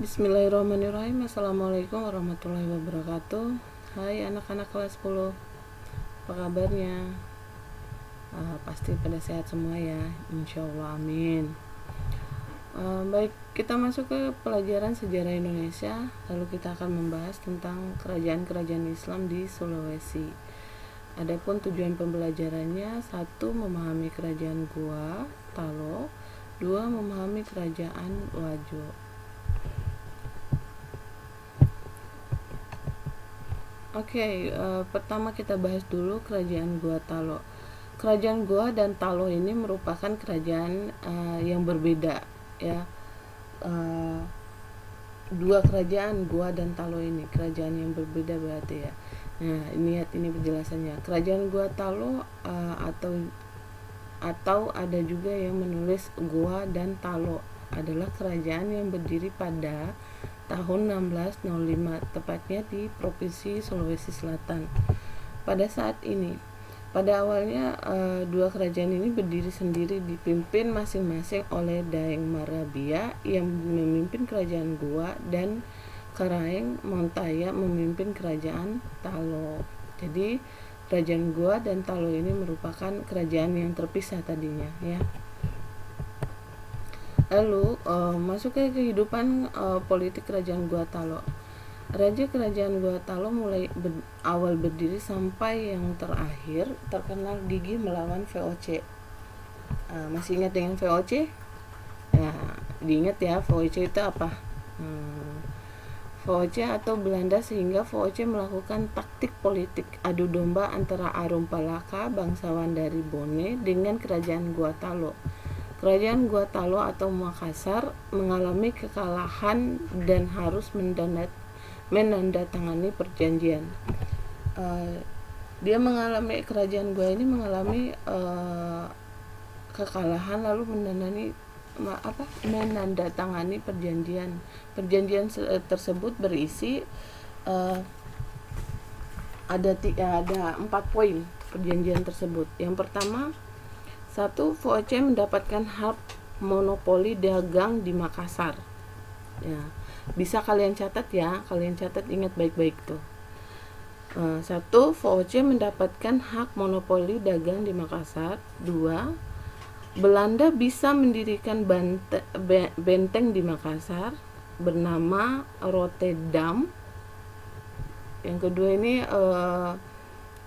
Bismillahirrahmanirrahim. Assalamualaikum warahmatullahi wabarakatuh. Hai anak-anak kelas 10, apa kabarnya? Pasti pada sehat semua ya, insya Allah, amin. Baik, kita masuk ke pelajaran sejarah Indonesia. Lalu kita akan membahas tentang kerajaan-kerajaan Islam di Sulawesi. Adapun tujuan pembelajarannya: 1. Memahami kerajaan Goa Talo. 2. Memahami kerajaan Wajo. Pertama kita bahas dulu kerajaan Goa Talo. Kerajaan Goa dan Talo ini merupakan kerajaan yang berbeda, ya. Dua kerajaan Goa dan Talo ini kerajaan yang berbeda berarti ya. Nah, lihat ini penjelasannya. Kerajaan Goa Talo atau ada juga yang menulis Goa dan Talo adalah kerajaan yang berdiri pada tahun 1605, tepatnya di Provinsi Sulawesi Selatan. Pada awalnya dua kerajaan ini berdiri sendiri, dipimpin masing-masing oleh Daeng Marabia yang memimpin kerajaan Goa dan Karaeng Montaya memimpin kerajaan Talo. Jadi kerajaan Goa dan Talo ini merupakan kerajaan yang terpisah tadinya, ya. Lalu masuk ke kehidupan politik kerajaan Goa Talo. Raja kerajaan Goa Talo mulai awal berdiri sampai yang terakhir terkenal gigih melawan VOC. Masih ingat dengan VOC? Ya, diingat ya, VOC itu apa? VOC atau Belanda, sehingga VOC melakukan taktik politik adu domba antara Arum Palaka, bangsawan dari Bone, dengan kerajaan Goa Talo. Kerajaan Goa Talo atau Makassar mengalami kekalahan dan harus menandatangani perjanjian. Kerajaan Goa ini mengalami kekalahan lalu menandatangani perjanjian. Perjanjian tersebut berisi ada 4 poin perjanjian tersebut. Yang pertama, 1. VOC mendapatkan hak monopoli dagang di Makassar. Ya, bisa kalian catat ya, ingat baik-baik tuh. 1. VOC mendapatkan hak monopoli dagang di Makassar. 2. Belanda bisa mendirikan benteng di Makassar bernama Rotterdam. Yang kedua ini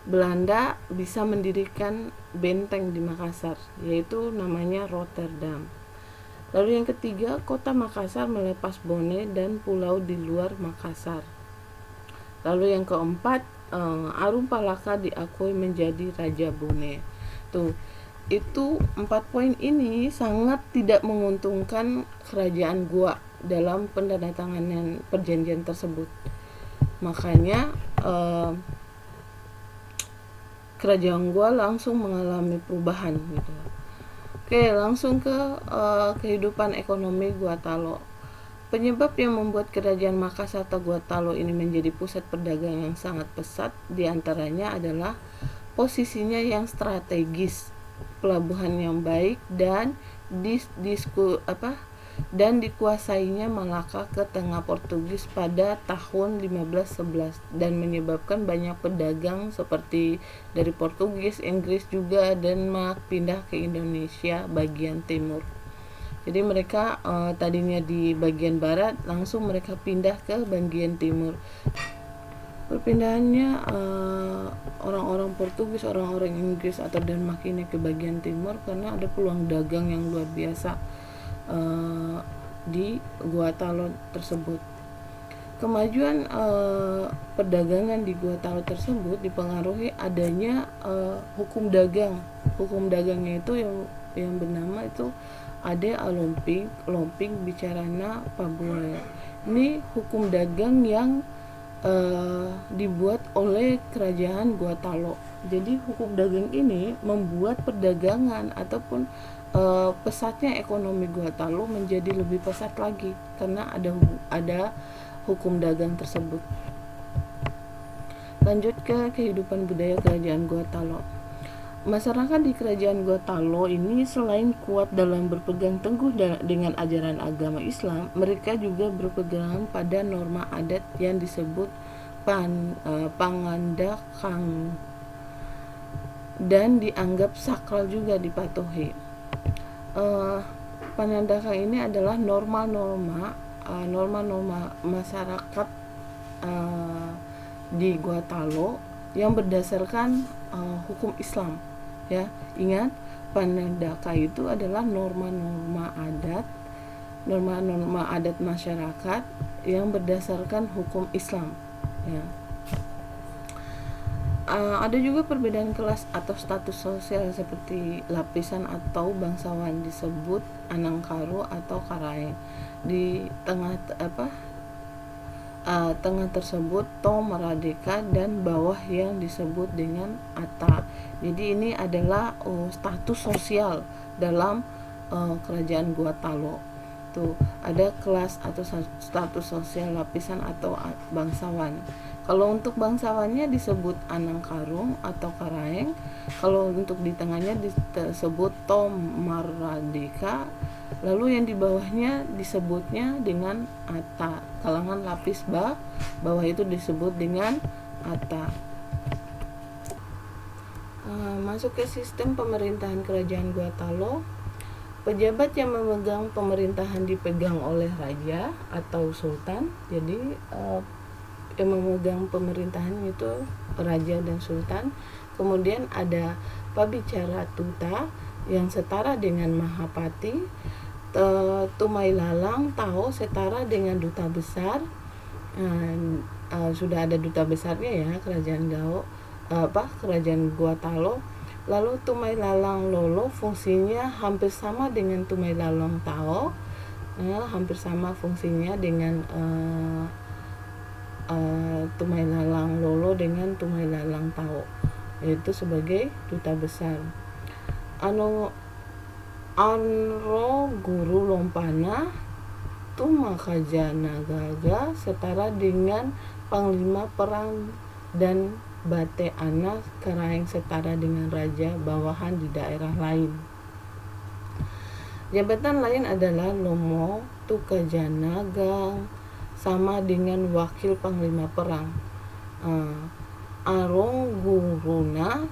Belanda bisa mendirikan benteng di Makassar, yaitu namanya Rotterdam. Lalu yang ketiga, kota Makassar melepas Bone dan pulau di luar Makassar. Lalu yang keempat, Arum Palaka diakui menjadi Raja Bone. Itu 4 poin ini sangat tidak menguntungkan kerajaan Goa dalam penandatanganan perjanjian tersebut. Makanya kerajaan Goa langsung mengalami perubahan gitu. Langsung ke kehidupan ekonomi Goa Talo. Penyebab yang membuat kerajaan Makassar atau Goa Talo ini menjadi pusat perdagangan yang sangat pesat diantaranya adalah posisinya yang strategis, pelabuhan yang baik, dan dikuasainya Malaka ke tengah Portugis pada tahun 1511 dan menyebabkan banyak pedagang seperti dari Portugis, Inggris juga Denmark pindah ke Indonesia bagian timur. Jadi mereka tadinya di bagian barat, langsung mereka pindah ke bagian timur. Perpindahannya orang-orang Portugis, orang-orang Inggris atau Denmark ini ke bagian timur karena ada peluang dagang yang luar biasa di Goa Talo tersebut. Kemajuan perdagangan di Goa Talo tersebut dipengaruhi adanya hukum dagang. Hukum dagangnya itu yang bernama itu Ade Lomping Bicarana Pabuaya. Ini hukum dagang yang dibuat oleh kerajaan Goa Talo. Jadi hukum dagang ini membuat perdagangan ataupun pesatnya ekonomi Goa Talo menjadi lebih pesat lagi karena ada hukum dagang tersebut. Lanjut ke kehidupan budaya kerajaan Goa Talo. Masyarakat di kerajaan Gotalo ini selain kuat dalam berpegang teguh dengan ajaran agama Islam, mereka juga berpegang pada norma adat yang disebut pangandakang dan dianggap sakral juga dipatuhi. Panandaka ini adalah norma-norma masyarakat di Gotalo yang berdasarkan hukum Islam. Ya, ingat, Panandaka itu adalah norma-norma adat masyarakat yang berdasarkan hukum Islam. Ya. Ada juga perbedaan kelas atau status sosial seperti lapisan atau bangsawan disebut Anangkaru atau Karaeng. Di tengah tersebut Tom Maradeka dan bawah yang disebut dengan Ata. Jadi ini adalah status sosial dalam kerajaan Gotalo. Tuh, ada kelas atau status sosial lapisan atau bangsawan. Kalau untuk bangsawannya disebut Anangkarung atau Karaeng. Kalau untuk di tengahnya disebut Tom Maradeka. Lalu yang di bawahnya disebutnya dengan Ata. Kalangan lapis bawah itu disebut dengan Ata. Masuk ke sistem pemerintahan kerajaan Gotalo. Pejabat yang memegang pemerintahan dipegang oleh raja atau sultan. Jadi yang memegang pemerintahan itu raja dan sultan. Kemudian ada Pabicara Tuta yang setara dengan Mahapati. Tumai Lalang Tao setara dengan duta besar. Sudah ada duta besarnya ya kerajaan kerajaan Gotalo. Lalu Tumai Lalang Lolo fungsinya hampir sama dengan Tumai Lalang Tao, hampir sama fungsinya dengan Tumai Lalang Lolo dengan Tumai Lalang Tao, yaitu sebagai duta besar. Anro Guru Lompana Tumakajana Gaga setara dengan panglima perang dan Bate Ana Karaeng setara dengan raja bawahan di daerah lain. Jabatan lain adalah Lomo Tukajana Gang sama dengan wakil panglima perang. Arong Guruna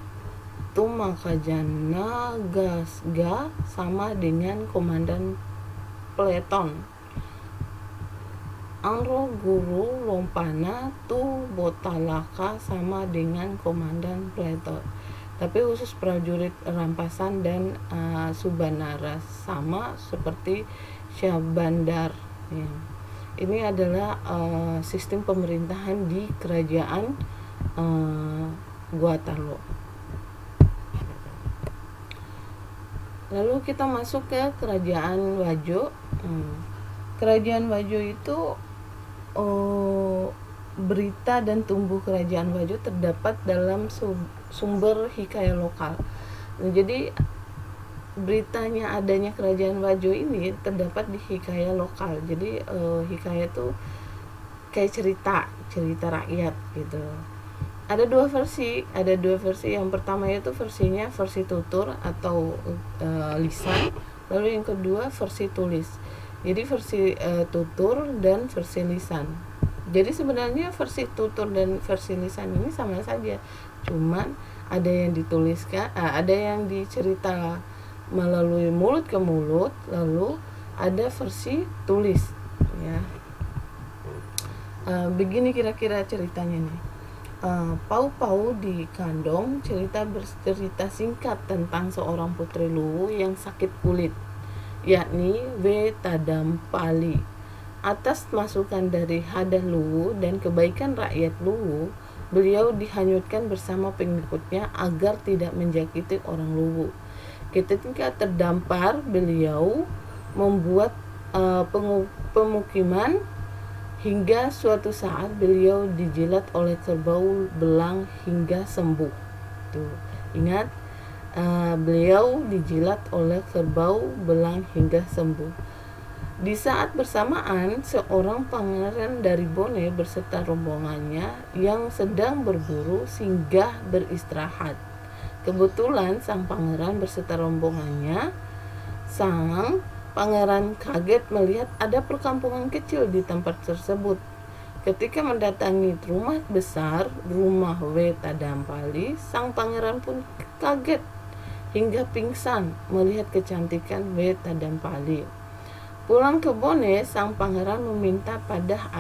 Tumakajana Gasga sama dengan komandan peleton. Anro Guru Lompana Tu Botalaka sama dengan komandan peleton. Tapi khusus prajurit rampasan dan Subanara sama seperti Syabandar. Ya. Ini adalah sistem pemerintahan di kerajaan Gotalo. Lalu kita masuk ke kerajaan Wajo. Kerajaan Wajo itu berita dan tumbuh kerajaan Wajo terdapat dalam sumber hikayat lokal. Jadi beritanya adanya kerajaan Wajo ini terdapat di hikayat lokal. Jadi hikayat itu kayak cerita rakyat gitu. Ada dua versi. Yang pertama itu versinya versi tutur atau lisan. Lalu yang kedua versi tulis. Jadi versi tutur dan versi lisan. Jadi sebenarnya versi tutur dan versi lisan ini sama saja. Cuman ada yang dituliskan, ada yang dicerita melalui mulut ke mulut, lalu ada versi tulis. Ya. Begini kira-kira ceritanya nih. Pau-Pau di Kandong bercerita singkat tentang seorang putri Luwu yang sakit kulit, yakni W. Tadampali. Atas masukan dari Hadah Luwu dan kebaikan rakyat Luwu, beliau dihanyutkan bersama pengikutnya agar tidak menjangkiti orang Luwu. Ketika terdampar, beliau membuat pemukiman. Hingga suatu saat beliau dijilat oleh kerbau belang hingga sembuh. Tuh, ingat, beliau dijilat oleh kerbau belang hingga sembuh. Di saat bersamaan, seorang pangeran dari Bone beserta rombongannya yang sedang berburu singgah beristirahat. Kebetulan sang pangeran beserta rombongannya. Sang pangeran kaget melihat ada perkampungan kecil di tempat tersebut. Ketika mendatangi rumah besar, rumah Weta Dampali, sang pangeran pun kaget hingga pingsan melihat kecantikan Weta Dampali. Pulang ke Bone, sang pangeran meminta pada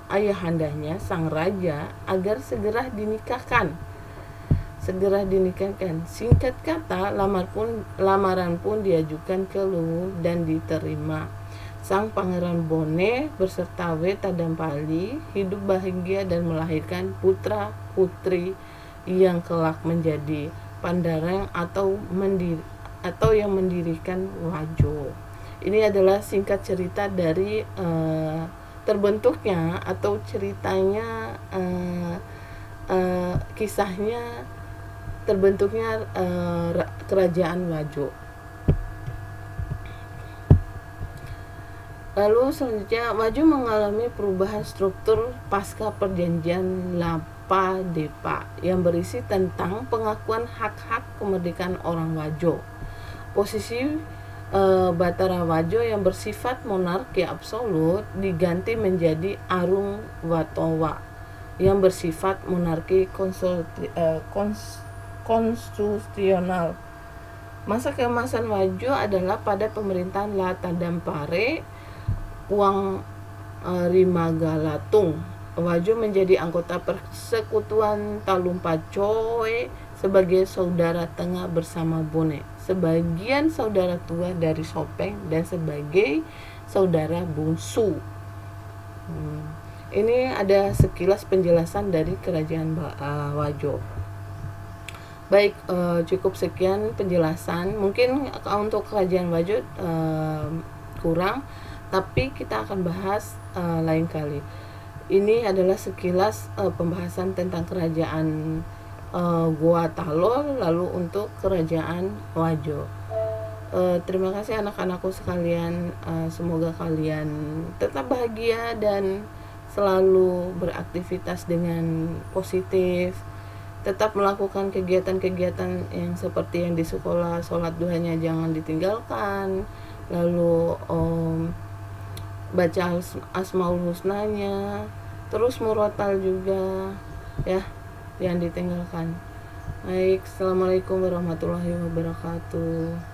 ayahandanya, sang raja, agar segera dinikahkan. Singkat kata, lamaran pun diajukan ke Luwu dan diterima. Sang pangeran Bone beserta Weta Dampali hidup bahagia dan melahirkan putra putri yang kelak menjadi Pandarang atau yang mendirikan Wajo. Ini adalah singkat cerita dari terbentuknya atau ceritanya, kisahnya terbentuknya kerajaan Wajo. Lalu selanjutnya, Wajo mengalami perubahan struktur pasca perjanjian Lapa Depa yang berisi tentang pengakuan hak-hak kemerdekaan orang Wajo. Posisi Batara Wajo yang bersifat monarki absolut diganti menjadi Arung Watowa yang bersifat monarki konstitusional. Masa keemasan Wajo adalah pada pemerintahan Lata Dampare Puang Rimagalatung. Wajo menjadi anggota persekutuan Talumpacoe sebagai saudara tengah bersama Bone, sebagian saudara tua dari Sopeng, dan sebagai saudara bungsu. Ini ada sekilas penjelasan dari kerajaan Wajo. Baik, cukup sekian penjelasan. Mungkin untuk kerajaan Wajo kurang, tapi kita akan bahas lain kali. Ini adalah sekilas pembahasan tentang kerajaan Gua Talol, lalu untuk kerajaan Wajo. Terima kasih anak-anakku sekalian. Semoga kalian tetap bahagia dan selalu beraktivitas dengan positif. Tetap melakukan kegiatan-kegiatan yang seperti yang di sekolah, sholat duhanya jangan ditinggalkan, lalu baca Asmaul Husnanya, terus murotal juga ya, yang ditinggalkan. Baik, assalamualaikum warahmatullahi wabarakatuh.